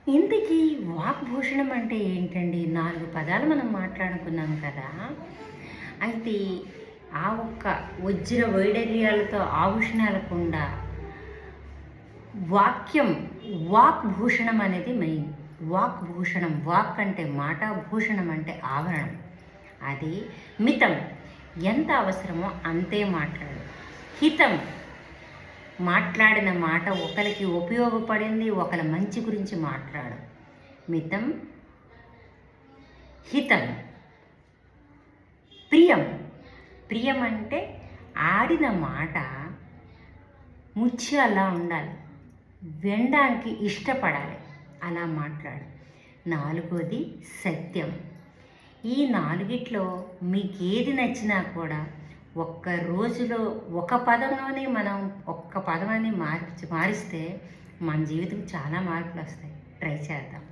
ఇంతకీ వాగ్భూషణం అంటే ఏంటండి? 4 పదాలు మనం మాట్లాడుకున్నాం కదా! అయితే ఆ ఒక్క వజ్ర వైడూర్యాలతో ఆభూషణాలకుండా వాక్యం వాగ్భూషణం అనేది మెయిన్. వాగ్భూషణం, వాక్ అంటే మాట, భూషణం అంటే ఆభరణం. అది మితం, ఎంత అవసరమో అంతే మాట్లాడు. హితం, మాట్లాడిన మాట ఒకరికి ఉపయోగపడింది, ఒకరి మంచి గురించి మాట్లాడు. మితం, హితం. ప్రియం, ప్రియం అంటే ఆడిన మాట ముత్యాలా ఉండాలి, వినడానికి ఇష్టపడాలి, అలా మాట్లాడు. 4వది సత్యం. ఈ 4గిట్లో మీకు ఏది నచ్చినా కూడా ఒక్క రోజులో ఒక పదంలోనే మనం ఒక్క పదవాన్ని మారిస్తే మన జీవితం చాలా మార్పులు వస్తాయి. ట్రై చేద్దాం.